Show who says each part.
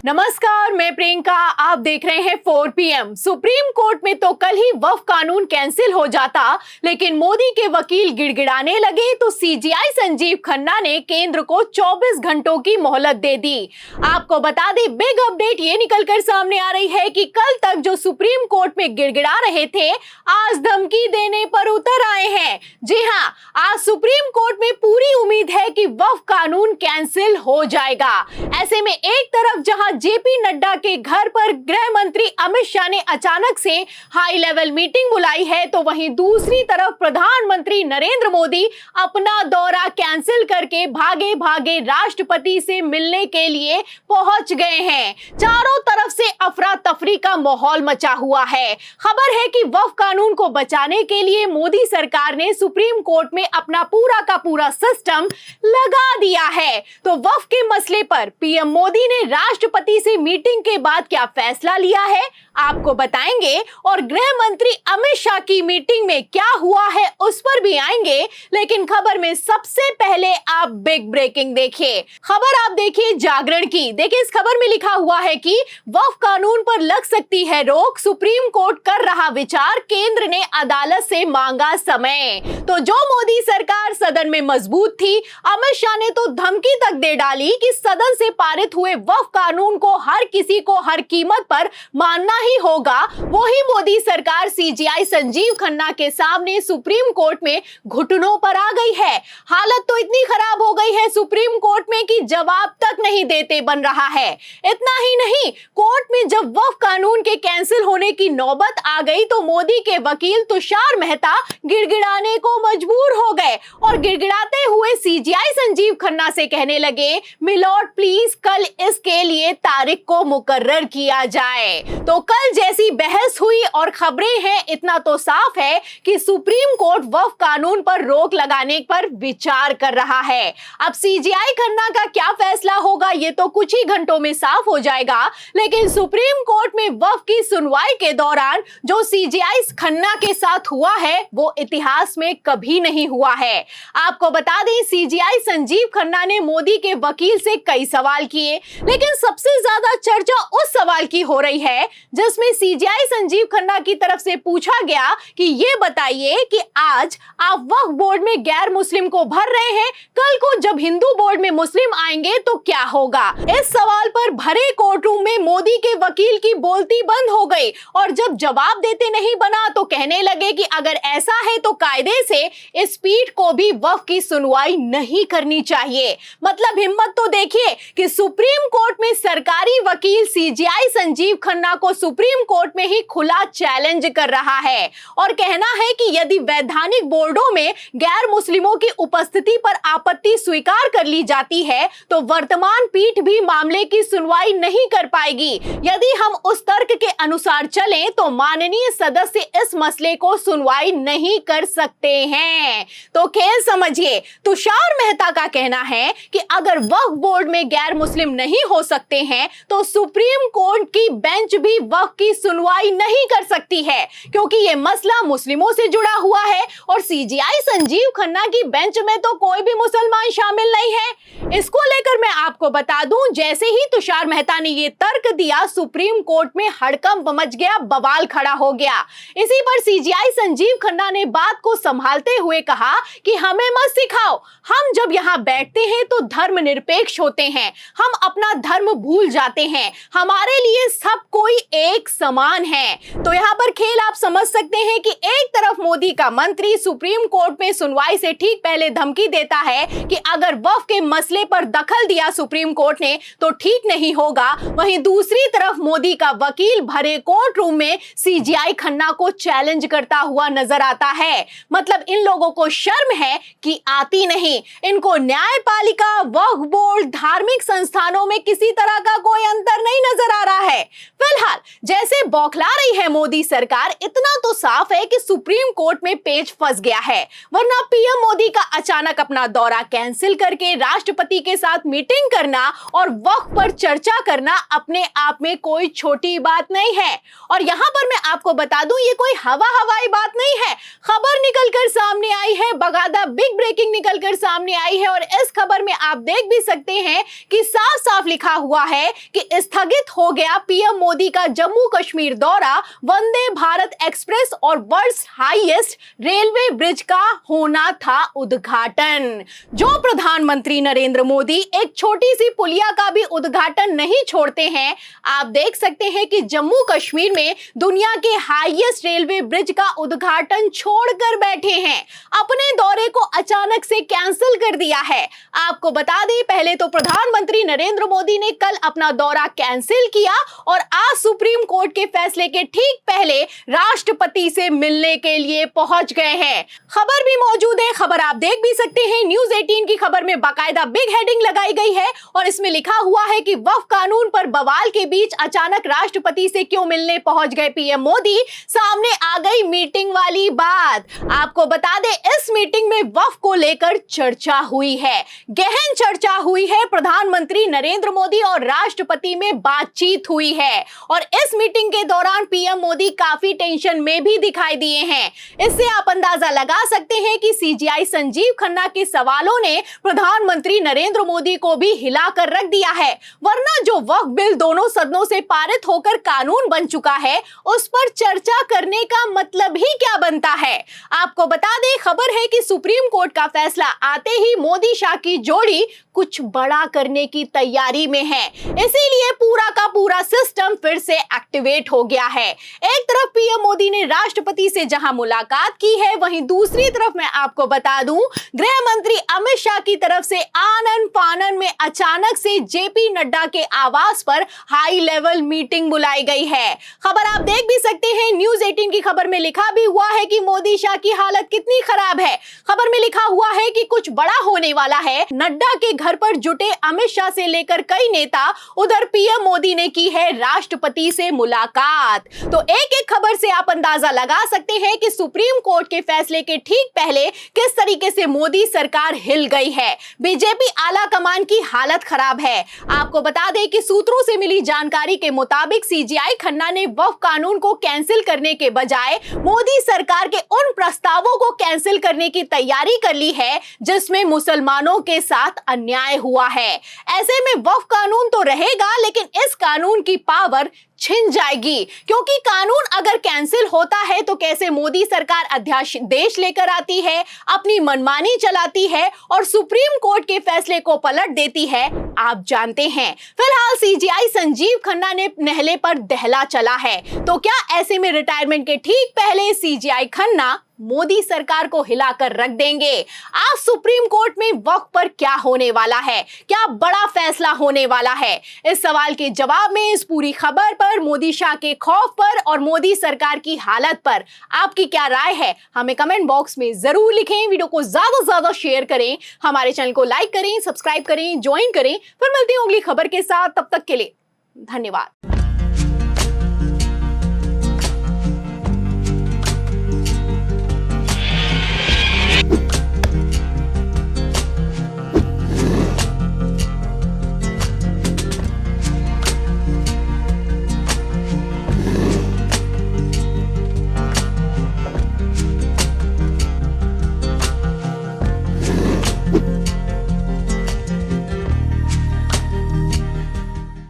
Speaker 1: नमस्कार, मैं प्रियंका। आप देख रहे हैं 4 PM। सुप्रीम कोर्ट में तो कल ही वक्फ कानून कैंसिल हो जाता, लेकिन मोदी के वकील गिड़गिड़ाने लगे तो सीजीआई संजीव खन्ना ने केंद्र को 24 घंटों की मोहलत दे दी। आपको बता दें, बिग अपडेट ये निकलकर सामने आ रही है कि कल तक जो सुप्रीम कोर्ट में गिड़गिड़ा रहे थे, आज धमकी देने पर उतर आए हैं। जी हां, आज सुप्रीम कोर्ट में पूरी उम्मीद है कि वक्फ कानून कैंसिल हो जाएगा। ऐसे में एक तरफ जहां जेपी नड्डा के घर पर गृह मंत्री अमित शाह ने अचानक से हाई लेवल मीटिंग बुलाई है, तो वहीं दूसरी तरफ प्रधानमंत्री नरेंद्र मोदी अपना दौरा कैंसिल करके भागे भागे राष्ट्रपति से मिलने के लिए पहुंच गए हैं। चारों तरफ से अफरा तफरी का माहौल मचा हुआ है। खबर है कि वक्फ कानून को बचाने के लिए मोदी सरकार ने सुप्रीम कोर्ट में अपना पूरा का पूरा सिस्टम लगा दिया है। तो वक्फ के मसले पर पीएम मोदी ने राष्ट्रपति से मीटिंग के बाद क्या फैसला लिया है, आपको बताएंगे। और गृह मंत्री अमित शाह की मीटिंग में क्या हुआ है उस पर भी आएंगे। लेकिन खबर में सबसे पहले आप बिग ब्रेकिंग देखिए। खबर आप देखिए जागरण की। देखिए, इस खबर में लिखा हुआ है कि वक्फ कानून पर लग सकती है रोक, सुप्रीम कोर्ट कर रहा विचार, केंद्र ने अदालत से मांगा समय। तो जो मोदी सरकार सदन में मजबूत थी, अमित शाह ने तो धमकी तक दे डाली कि सदन से पारित हुए वक्फ कानून को हर किसी को हर कीमत पर मानना ही होगा। वही मोदी सरकार सीजीआई संजीव खन्ना के सामने सुप्रीम कोर्ट में घुटनों पर आ गई है। हालत तो इतनी खराब हो गई है सुप्रीम कोर्ट में कि जवाब तक नहीं देते बन रहा है। इतना ही नहीं, कोर्ट में जब वक्फ कानून के कैंसिल होने की नौबत आ गई तो मोदी के वकील तुषार मेहता गिड़गिड़ाने को मजबूर हो गए और गिड़गिड़ाते हुए सीजीआई संजीव खन्ना से कहने लगे, मिलॉर्ड प्लीज कल इसके लिए तारीख को मुकर्रर किया जाए। तो कल जैसी बहस हुई और खबरें हैं, इतना तो साफ है कि सुप्रीम कोर्ट वक्फ कानून पर रोक लगाने पर विचार कर रहा है। अब सीजीआई खन्ना का क्या फैसला होगा ये तो कुछ ही घंटों में साफ हो जाएगा। लेकिन सुप्रीम कोर्ट में वक्फ की सुनवाई के दौरान जो सीजीआई खन्ना के साथ हुआ है वो इतिहास में कभी नहीं हुआ है। आपको बता दें, सीजीआई संजीव खन्ना ने मोदी के वकील से कई सवाल किए, लेकिन सबसे ज्यादा चर्चा उस सवाल की हो रही है जिसमें सीजीआई संजीव खन्ना की तरफ से पूछा गया कि ये बताइए कि आज आप वक्फ बोर्ड में गैर मुस्लिम को भर रहे हैं, कल को जब हिंदू बोर्ड में मुस्लिम आएंगे तो क्या होगा। इस सवाल पर भरे कोर्टरूम में मोदी के वकील की बोलती बंद हो गई और जब जवाब देते नहीं बना तो कहने लगे कि अगर ऐसा है तो कायदे से इस पीठ को भी वक्फ की सुनवाई नहीं करनी चाहिए। मतलब हिम्मत तो देखिए कि सुप्रीम कोर्ट में सरकारी वकील सीजीआई संजीव खन्ना को सुप्रीम कोर्ट में ही खुला चैलेंज कर रहा है और कहना है कि यदि वैधानिक बोर्डों में गैर मुस्लिमों की उपस्थिति पर आपत्ति स्वीकार कर ली जाती है तो वर्तमान पीठ भी मामले की सुनवाई नहीं कर पाएगी। यदि हम उस तर्क के अनुसार चलें तो माननीय सदस्य इस मसले को सुनवाई नहीं कर सकते हैं। तो खेल समझिए, तुषार मेहता का कहना है कि अगर वक्फ बोर्ड में गैर मुस्लिम नहीं हो सकते हैं तो सुप्रीम कोर्ट की बेंच भी वक्फ की सुनवाई नहीं कर सकती है, क्योंकि यह मसला मुस्लिमों से जुड़ा हुआ है और सीजीआई संजीव खन्ना की बेंच में तो कोई भी मुसलमान शामिल नहीं है। इसको लेकर मैं आपको बता दूं, जैसे ही तुषार मेहता ने यह तर्क दिया, सुप्रीम कोर्ट में हड़कंप मच गया, बवाल खड़ा हो गया। इसी पर सीजीआई संजीव खन्ना ने बात को संभालते हुए कहा कि हमें मत सिखाओ, हम जब यहां बैठते हैं तो धर्मनिरपेक्ष होते हैं, हम अपना धर्म भूल जाते हैं, हमारे लिए सब कोई एक समान है। तो यहां पर खेल आप समझ सकते हैं कि एक तरफ मोदी का मंत्री सुप्रीम कोर्ट में सुनवाई से ठीक पहले धमकी देता है कि अगर वक्फ के मसले पर दखल दिया सुप्रीम कोर्ट ने तो ठीक नहीं होगा, वहीं दूसरी तरफ मोदी का वकील भरे कोर्ट रूम में सीजीआई खन्ना को चैलेंज करता हुआ नजर आता है। मतलब इन लोगों को शर्म है कि आती नहीं। इनको न्यायपालिका, वक्फ बोर्ड, धार्मिक संस्थानों में किसी तरह का कोई अंतर नहीं नजर आ रहा है। फिलहाल जैसे बौखला रही है मोदी सरकार, इतना तो साफ है कि सुप्रीम कोर्ट में पेच फंस गया है। वरना पीएम मोदी का अचानक अपना दौरा कैंसिल करके राष्ट्रपति के साथ मीटिंग करना और वक्त पर चर्चा करना अपने आप में कोई छोटी बात नहीं है। और यहां पर मैं आपको बता दूं, ये कोई हवाई बात नहीं है। खबर निकलकर सामने आई है, बगादा बिग ब्रेकिंग निकलकर सामने आई है। और इस खबर में आप देख भी सकते हैं कि साफ साफ लिखा हुआ है कि स्थगित हो गया पीएम मोदी का जम्मू कश्मीर दौरा, वंदे भारत एक्सप्रेस और वर्ल्ड्स हाईएस्ट रेलवे ब्रिज का होना था उद्घाटन। जो प्रधानमंत्री नरेंद्र मोदी एक छोटी सी पुलिया का भी उद्घाटन नहीं छोड़ते हैं। आप देख सकते हैं कि जम्मू कश्मीर में दुनिया के हाईएस्ट रेलवे ब्रिज का उद्घाटन छोड़कर बैठे हैं। अपने दौरे को अचानक से कैंसिल कर दिया है। आपको बता दें, पहले तो प्रधानमंत्री नरेंद्र मोदी ने कल अपना दौरा कैंसिल किया और आज सुप्रीम कोर्ट के फैसले के ठीक पहले राष्ट्रपति से मिलने के लिए पहुंच गए हैं। खबर भी मौजूद है, खबर आप देख भी सकते हैं। न्यूज 18 की खबर में बाकायदा बिग हेडिंग लगाई गई है और इसमें लिखा हुआ है कि वक्फ कानून पर बवाल के बीच अचानक राष्ट्रपति से क्यों मिलने पहुंच गए पीएम मोदी, सामने आ गई मीटिंग वाली बात। आपको बता दें, इस मीटिंग में वक्फ को लेकर चर्चा हुई है, गहन चर्चा हुई है। प्रधानमंत्री नरेंद्र मोदी और राष्ट्रपति में बातचीत हुई है और इस मीटिंग के दौरान पीएम मोदी काफी टेंशन में भी दिखाई दिए हैं। इससे आप अंदाजा लगा सकते हैं कि सीजीआई संजीव खन्ना के सवालों ने प्रधानमंत्री नरेंद्र मोदी को भी हिलाकर रख दिया है। वरना जो वक्फ बिल दोनों सदनों से पारित होकर कानून बन चुका है, उस पर चर्चा करने का मतलब ही क्या बनता है। आपको बता दें, खबर है कि सुप्रीम कोर्ट का फैसला आते ही मोदी शाह की जोड़ी कुछ बड़ा करने की तैयारी में है। इसीलिए पूरा का पूरा सिस्टम फिर से एक्टिवेट हो गया है। एक तरफ पीएम मोदी ने राष्ट्रपति से जहां मुलाकात की है, वहीं दूसरी तरफ मैं आपको बता दूं, गृह मंत्री अमित शाह की तरफ से आनन फानन में अचानक से जेपी नड्डा के आवास पर हाई लेवल मीटिंग बुलाई गई है। खबर आप देख भी सकते हैं। न्यूज 18 की खबर में लिखा भी हुआ है कि मोदी शाह की हालत कितनी खराब है। खबर में लिखा हुआ है कि कुछ बड़ा होने वाला है। नड्डा के घर पर जुटे अमित शाह से लेकर कई नेता, उधर पीएम मोदी ने की है राष्ट्रपति से मुलाकात। तो एक एक खबर से आप अंदाजा लगा सकते हैं कि सुप्रीम कोर्ट के फैसले के ठीक पहले किस तरीके से मोदी सरकार हिल गई है। बीजेपी आला कमान की हालत खराब है। आपको बता दें कि सूत्रों से मिली जानकारी के मुताबिक सीजीआई खन्ना ने वक्फ कानून को कैंसिल करने के बजाय मोदी सरकार के उन प्रस्तावों को कैंसिल करने की तैयारी कर ली है जिसमें मुसलमानों के साथ अन्याय हुआ है। ऐसे में वक्फ कानून तो रहेगा, लेकिन इस कानून की पावर छिन जाएगी, क्योंकि कानून अगर कैंसिल होता है तो कैसे मोदी सरकार अध्यादेश लेकर आती है, अपनी मनमानी चलाती है और सुप्रीम कोर्ट के फैसले को पलट देती है, आप जानते हैं। फिलहाल सीजीआई संजीव खन्ना ने नहले पर दहला चला है। तो क्या ऐसे में रिटायरमेंट के ठीक पहले सीजीआई खन्ना मोदी सरकार को हिलाकर रख देंगे? आज सुप्रीम कोर्ट में वक्फ पर क्या होने वाला है, क्या बड़ा फैसला होने वाला है? इस सवाल के जवाब में इस पूरी खबर पर, मोदी शाह के खौफ पर और मोदी सरकार की हालत पर आपकी क्या राय है, हमें कमेंट बॉक्स में जरूर लिखें। वीडियो को ज्यादा से ज्यादा शेयर करें, हमारे चैनल को लाइक करें, सब्सक्राइब करें, ज्वाइन करें। फिर मिलती हूं अगली खबर के साथ, तब तक के लिए धन्यवाद।